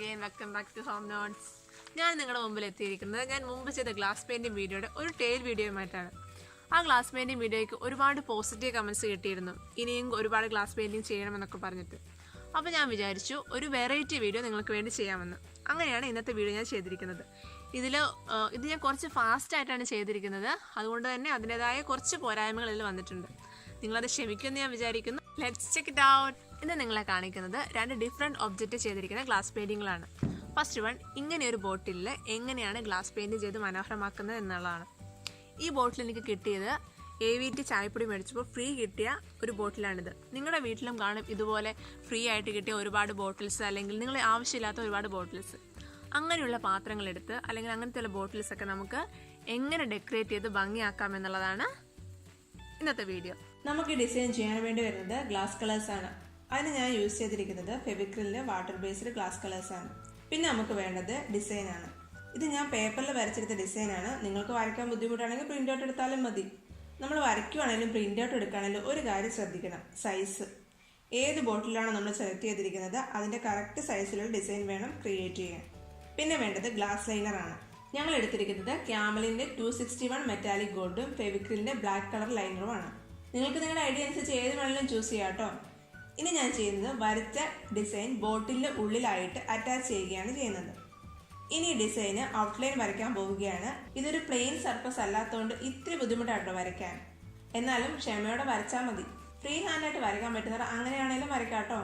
again, welcome back to Home Notes. ഞാൻ നിങ്ങളുടെ മുമ്പിൽ എത്തിയിരിക്കുന്നത് ഞാൻ മുമ്പ് ചെയ്ത ഗ്ലാസ് പെയിൻറ്റിംഗ് വീഡിയോയുടെ ഒരു ടെയിൽ വീഡിയോയുമായിട്ടാണ്. ആ ഗ്ലാസ് പെയിൻറ്റിംഗ് വീഡിയോയ്ക്ക് ഒരുപാട് പോസിറ്റീവ് കമൻറ്റ്സ് കിട്ടിയിരുന്നു, ഇനിയും ഒരുപാട് ഗ്ലാസ് പെയിൻറ്റിംഗ് ചെയ്യണമെന്നൊക്കെ പറഞ്ഞിട്ട്. അപ്പോൾ ഞാൻ വിചാരിച്ചു ഒരു വെറൈറ്റി വീഡിയോ നിങ്ങൾക്ക് വേണ്ടി ചെയ്യാമെന്ന്. അങ്ങനെയാണ് ഇന്നത്തെ വീഡിയോ ഞാൻ ചെയ്തിരിക്കുന്നത്. ഇത് ഞാൻ കുറച്ച് ഫാസ്റ്റായിട്ടാണ് ചെയ്തിരിക്കുന്നത്, അതുകൊണ്ട് തന്നെ അതിൻ്റെതായ കുറച്ച് പോരായ്മകൾ ഇതിൽ വന്നിട്ടുണ്ട്. നിങ്ങളത് ക്ഷമിക്കുമെന്ന് ഞാൻ വിചാരിക്കുന്നു. Let's check it out. ഇന്ന് നിങ്ങളെ കാണിക്കുന്നത് രണ്ട് ഡിഫറെൻറ്റ് ഒബ്ജക്റ്റ് ചെയ്തിരിക്കുന്ന ഗ്ലാസ് പെയിൻറ്റിങ്ങളാണ്. ഫസ്റ്റ് വൺ, ഇങ്ങനെ ഒരു ബോട്ടിലിൽ എങ്ങനെയാണ് ഗ്ലാസ് പെയിൻറ്റ് ചെയ്ത് മനോഹരമാക്കുന്നത് എന്നുള്ളതാണ്. ഈ ബോട്ടിൽ എനിക്ക് കിട്ടിയത് AVT ചായപ്പൊടി മേടിച്ചപ്പോൾ ഫ്രീ കിട്ടിയ ഒരു ബോട്ടിലാണിത്. നിങ്ങളുടെ വീട്ടിലും കാണും ഇതുപോലെ ഫ്രീ ആയിട്ട് കിട്ടിയ ഒരുപാട് ബോട്ടിൽസ്, അല്ലെങ്കിൽ നിങ്ങൾ ആവശ്യമില്ലാത്ത ഒരുപാട് ബോട്ടിൽസ്. അങ്ങനെയുള്ള പാത്രങ്ങളെടുത്ത് അല്ലെങ്കിൽ അങ്ങനത്തെയുള്ള ബോട്ടിൽസൊക്കെ നമുക്ക് എങ്ങനെ ഡെക്കറേറ്റ് ചെയ്ത് ഭംഗിയാക്കാം എന്നുള്ളതാണ് ഇന്നത്തെ വീഡിയോ. നമുക്ക് ഡിസൈൻ ചെയ്യാൻ വേണ്ടി വരുന്നത് ഗ്ലാസ് കളേഴ്സാണ്. അതിന് ഞാൻ യൂസ് ചെയ്തിരിക്കുന്നത് ഫെവിക്രിലിൻ്റെ വാട്ടർ ബേസ്ഡ് ഗ്ലാസ് കളേഴ്സാണ്. പിന്നെ നമുക്ക് വേണ്ടത് ഡിസൈനാണ്. ഇത് ഞാൻ പേപ്പറിൽ വരച്ചെടുത്ത ഡിസൈനാണ്. നിങ്ങൾക്ക് വരയ്ക്കാൻ ബുദ്ധിമുട്ടാണെങ്കിൽ പ്രിൻ്റ് ഔട്ട് എടുത്താലും മതി. നമ്മൾ വരയ്ക്കുവാണെങ്കിലും പ്രിൻ്റ് ഔട്ട് എടുക്കുകയാണെങ്കിലും ഒരു കാര്യം ശ്രദ്ധിക്കണം, സൈസ്. ഏത് ബോട്ടിലാണോ നമ്മൾ സെലക്ട് ചെയ്തിരിക്കുന്നത് അതിൻ്റെ കറക്റ്റ് സൈസിലുള്ള ഡിസൈൻ വേണം ക്രിയേറ്റ് ചെയ്യാൻ. പിന്നെ വേണ്ടത് ഗ്ലാസ് ലൈനറാണ്. ഞങ്ങൾ എടുത്തിരിക്കുന്നത് ക്യാമലിൻ്റെ 261 മെറ്റാലിക് ഗോൾഡും ഫെവിക്രിലിൻ്റെ ബ്ലാക്ക് കളർ ലൈനറുമാണ്. നിങ്ങൾക്ക് നിങ്ങളുടെ ഐഡിയ അനുസരിച്ച് ഏത് വേണമെങ്കിലും ചൂസ് ചെയ്യാം കേട്ടോ. ഇനി ഞാൻ ചെയ്യുന്നത് വരച്ച ഡിസൈൻ ബോട്ടിലിൻ്റെ ഉള്ളിലായിട്ട് അറ്റാച്ച് ചെയ്യുകയാണ് ചെയ്യുന്നത്. ഇനി ഡിസൈന് ഔട്ട്ലൈൻ വരയ്ക്കാൻ പോവുകയാണ്. ഇതൊരു പ്ലെയിൻ സർഫസ് അല്ലാത്തതുകൊണ്ട് ഇത്തിരി ബുദ്ധിമുട്ടാട്ടോ വരയ്ക്കാൻ. എന്നാലും ക്ഷമയോടെ വരച്ചാൽ മതി. ഫ്രീ ഹാൻഡായിട്ട് വരയ്ക്കാൻ പറ്റുന്നവർ അങ്ങനെയാണെങ്കിലും വരയ്ക്കാം കേട്ടോ.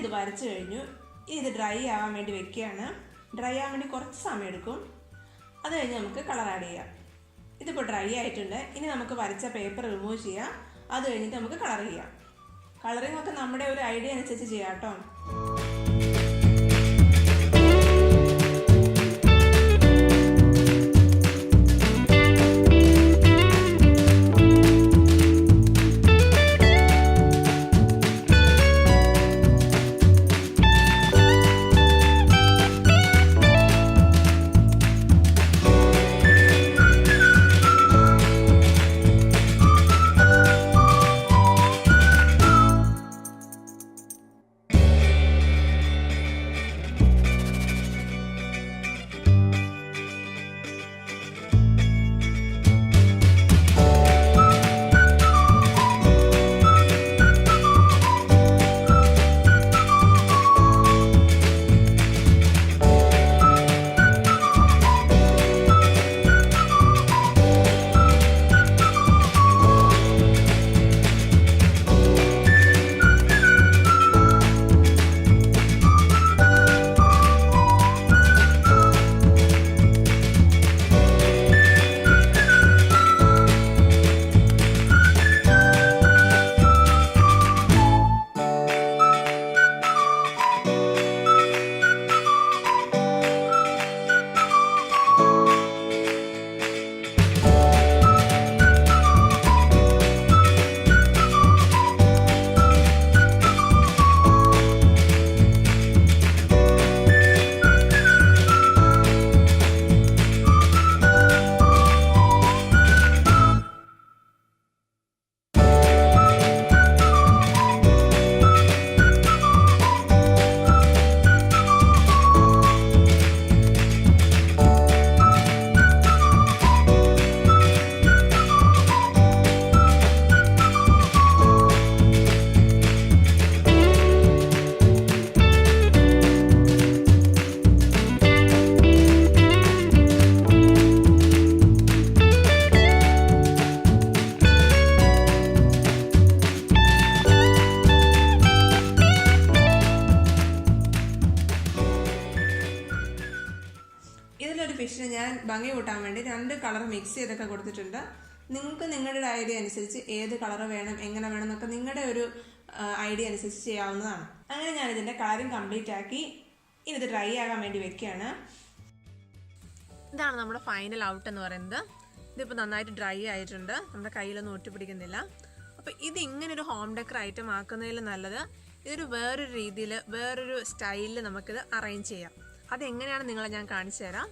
ഇത് വരച്ചു കഴിഞ്ഞു. ഇത് ഡ്രൈ ആവാൻ വേണ്ടി വെക്കുകയാണ്. ഡ്രൈ ആവാൻ വേണ്ടി കുറച്ച് സമയം എടുക്കും. അത് കഴിഞ്ഞ് നമുക്ക് കളർ ആഡ് ചെയ്യാം. ഇതിപ്പോൾ ഡ്രൈ ആയിട്ടുണ്ട്. ഇനി നമുക്ക് വരച്ച പേപ്പർ റിമൂവ് ചെയ്യാം. അത് കഴിഞ്ഞിട്ട് നമുക്ക് കളർ ചെയ്യാം. കളറിംഗ് ഒക്കെ നമ്മുടെ ഒരു ഐഡിയ അനുസരിച്ച് ചെയ്യാം കേട്ടോ. ഭംഗി കൂട്ടാൻ വേണ്ടി 2 കളർ മിക്സ് ചെയ്തൊക്കെ കൊടുത്തിട്ടുണ്ട്. നിങ്ങൾക്ക് നിങ്ങളുടെ ഐഡിയ അനുസരിച്ച് ഏത് കളർ വേണം, എങ്ങനെ വേണം എന്നൊക്കെ നിങ്ങളുടെ ഒരു ഐഡിയ അനുസരിച്ച് ചെയ്യാവുന്നതാണ്. അങ്ങനെ ഞാനിതിൻ്റെ കളറിങ് കംപ്ലീറ്റ് ആക്കി. ഇനി ഇത് ഡ്രൈ ആകാൻ വേണ്ടി വെക്കുകയാണ്. ഇതാണ് നമ്മുടെ ഫൈനൽ ഔട്ട് എന്ന് പറയുന്നത്. ഇതിപ്പോൾ നന്നായിട്ട് ഡ്രൈ ആയിട്ടുണ്ട്, നമ്മുടെ കയ്യിലൊന്നും ഒട്ടിപ്പിടിക്കുന്നില്ല. അപ്പോൾ ഇത് ഇങ്ങനൊരു ഹോം ഡെക്കർ ഐറ്റം ആക്കുന്നതിൽ നല്ലത് ഇതൊരു വേറൊരു രീതിയിൽ, വേറൊരു സ്റ്റൈലിൽ നമുക്കിത് അറേഞ്ച് ചെയ്യാം. അതെങ്ങനെയാണ് നിങ്ങളെ ഞാൻ കാണിച്ചു തരാം.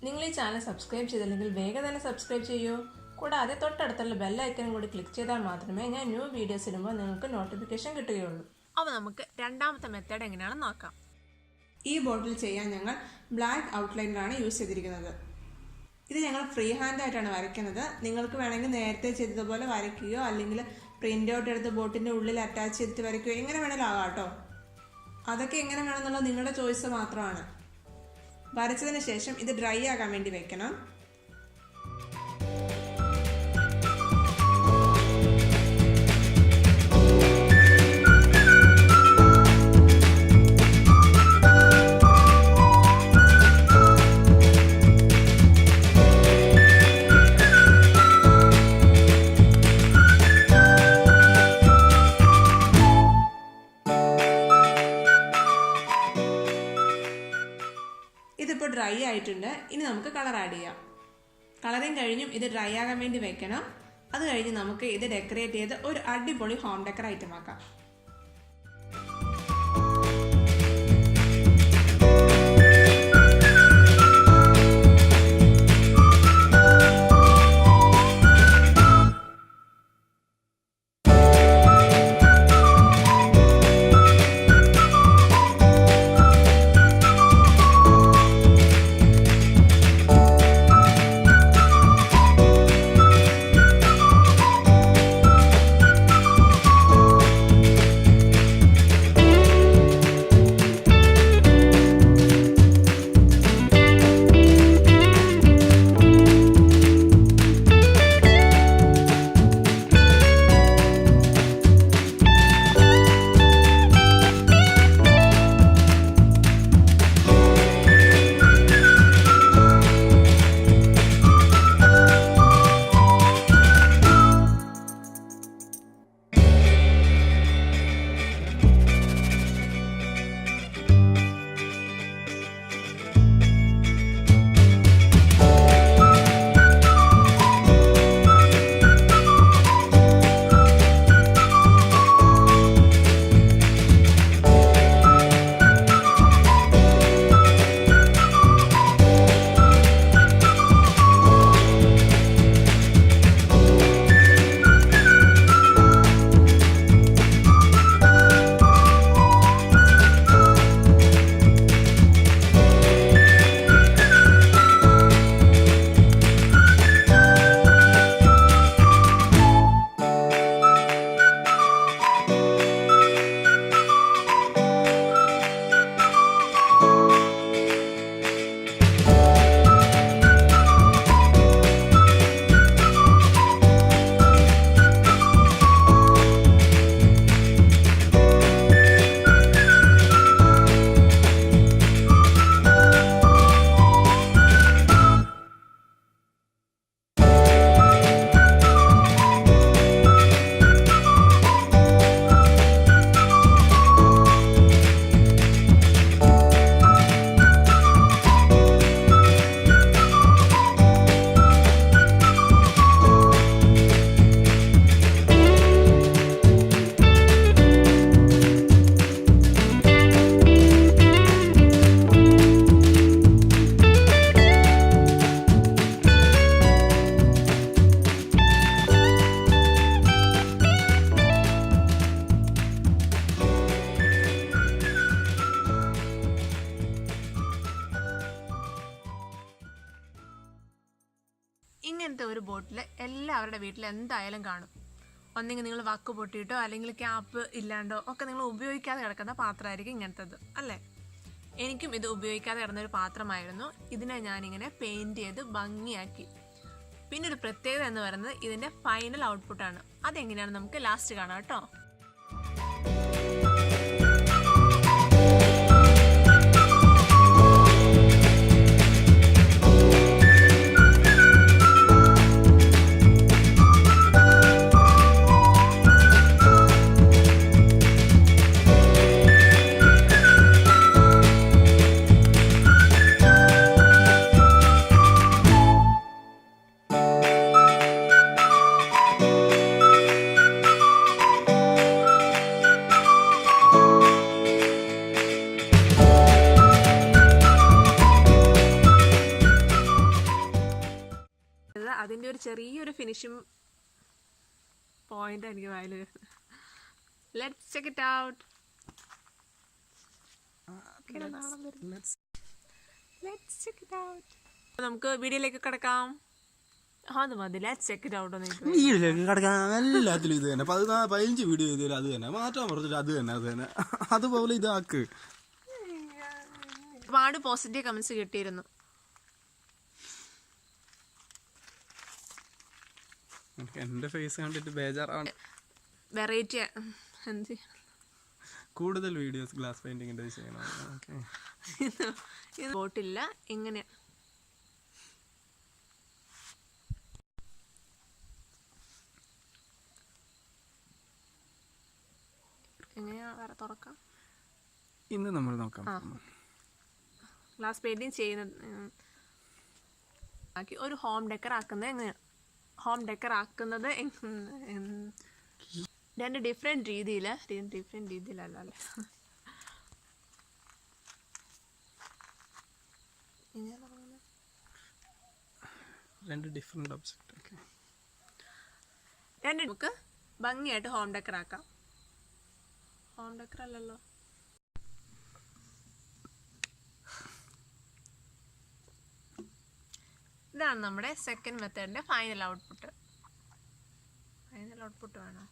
നിങ്ങൾ ഈ ചാനൽ സബ്സ്ക്രൈബ് ചെയ്തില്ലെങ്കിൽ വേഗം തന്നെ സബ്സ്ക്രൈബ് ചെയ്യൂ. കൂടാതെ തൊട്ടടുത്തുള്ള ബെല്ലൈക്കനും കൂടി ക്ലിക്ക് ചെയ്താൽ മാത്രമേ ഞാൻ ന്യൂ വീഡിയോസ് ഇടുമ്പോൾ നിങ്ങൾക്ക് നോട്ടിഫിക്കേഷൻ കിട്ടുകയുള്ളൂ. അപ്പോൾ നമുക്ക് രണ്ടാമത്തെ മെത്തേഡ് എങ്ങനെയാണെന്ന് നോക്കാം. ഈ ബോട്ടിൽ ചെയ്യാൻ ഞങ്ങൾ ബ്ലാക്ക് ഔട്ട്ലൈനറാണ് യൂസ് ചെയ്തിരിക്കുന്നത്. ഇത് ഞങ്ങൾ ഫ്രീ ഹാൻഡ് ആയിട്ടാണ് വരയ്ക്കുന്നത്. നിങ്ങൾക്ക് വേണമെങ്കിൽ നേരത്തെ ചെയ്തതുപോലെ വരയ്ക്കുകയോ അല്ലെങ്കിൽ പ്രിൻ്റ് ഔട്ട് എടുത്ത് ബോട്ടിൻ്റെ ഉള്ളിൽ അറ്റാച്ച് ചെയ്തിട്ട് വരയ്ക്കുകയോ എങ്ങനെ വേണമെങ്കിലും ആകാം കേട്ടോ. അതൊക്കെ എങ്ങനെ വേണമെന്നുള്ളത് നിങ്ങളുടെ ചോയ്സ് മാത്രമാണ്. വരച്ചതിന് ശേഷം ഇത് ഡ്രൈ ആകാൻ വേണ്ടി വെക്കണം. ഇതിപ്പോൾ ഡ്രൈ ആയിട്ടുണ്ട്. ഇനി നമുക്ക് കളർ ആഡ് ചെയ്യാം. കളറിങ് കഴിഞ്ഞും ഇത് ഡ്രൈ ആകാൻ വേണ്ടി വെക്കണം. അത് കഴിഞ്ഞ് നമുക്ക് ഇത് ഡെക്കറേറ്റ് ചെയ്ത് ഒരു അടിപൊളി ഹോം ഡെക്കർ ഐറ്റം ആക്കാം. ഇങ്ങനത്തെ ഒരു ബോട്ടിൽ എല്ലാവരുടെ വീട്ടിൽ എന്തായാലും കാണും. ഒന്നെങ്കിൽ നിങ്ങൾ വക്ക് പൊട്ടിയിട്ടോ അല്ലെങ്കിൽ ക്യാപ്പ് ഇല്ലാണ്ടോ ഒക്കെ നിങ്ങൾ ഉപയോഗിക്കാതെ കിടക്കുന്ന പാത്രമായിരിക്കും ഇങ്ങനത്തത് അല്ലേ. എനിക്കും ഇത് ഉപയോഗിക്കാതെ കിടന്നൊരു പാത്രമായിരുന്നു. ഇതിനെ ഞാനിങ്ങനെ പെയിൻറ് ചെയ്ത് ഭംഗിയാക്കി. പിന്നെ ഒരു പ്രത്യേകത എന്ന് പറയുന്നത് ഇതിൻ്റെ ഫൈനൽ ഔട്ട്പുട്ടാണ്. അതെങ്ങനെയാണ് നമുക്ക് ലാസ്റ്റ് കാണാം കേട്ടോ. അതിൻ്റെ ഒരു ചെറിയൊരു ഫിനിഷിംഗ് പോയിന്റ് എനിക്ക് വായിൽ വരുന്നത്. Let's check it out. നമുക്ക് വീഡിയോയിലേക്ക് കിടക്കാം. അത് മതി, ലെറ്റ്സ് ചെക്ക് ഇറ്റ് ഔട്ട്. വീഡിയോയിലേക്ക് കിടക്കാം. എല്ലാത്തിലും ഇത് തന്നെ 15 വീഡിയോ ചെയ്താലും അത് തന്നെ, മാറ്റാൻ പറഞ്ഞിട്ട് അത് തന്നെ അതുപോലെ ഇതാക്ക്. ഒരുപാട് പോസിറ്റീവ് കമന്റ്സ് കിട്ടിയിരുന്നു. എന്റെ ഫേസ് കണ്ടിട്ട് ബേജാറാണ്. വെറൈറ്റി കൂടുതൽ വീഡിയോസ് ഗ്ലാസ് പെയിന്റിങ്ങിന്റെ ചെയ്യണം. ബോട്ടില്ല, ഇങ്ങനെ എങ്ങനെയാ വേറെ തുറക്കാം. ഇന്ന് നമ്മൾ നോക്കാം ഗ്ലാസ് പെയിന്റിങ് ചെയ്യുന്നത്. ഒരു ഹോം ഡെക്കർ ആക്കുന്നത് എങ്ങനെയാണ്? ഹോം ഡെക്കർ ആക്കുന്നത് രണ്ട് ഡിഫറെൻറ്റ് രീതിയിലല്ല അല്ലേ. രണ്ട് ഡിഫറെൻറ്റ് ഒബ്ജക്റ്റ് രണ്ട് നമുക്ക് ഭംഗിയായിട്ട് ഹോം ഡെക്കർ ആക്കാം. ഹോം ഡെക്കർ അല്ലല്ലോ, ഇതാണ് നമ്മുടെ സെക്കൻഡ് മെത്തേഡിൻ്റെ ഫൈനൽ ഔട്ട്പുട്ട്. വേണം.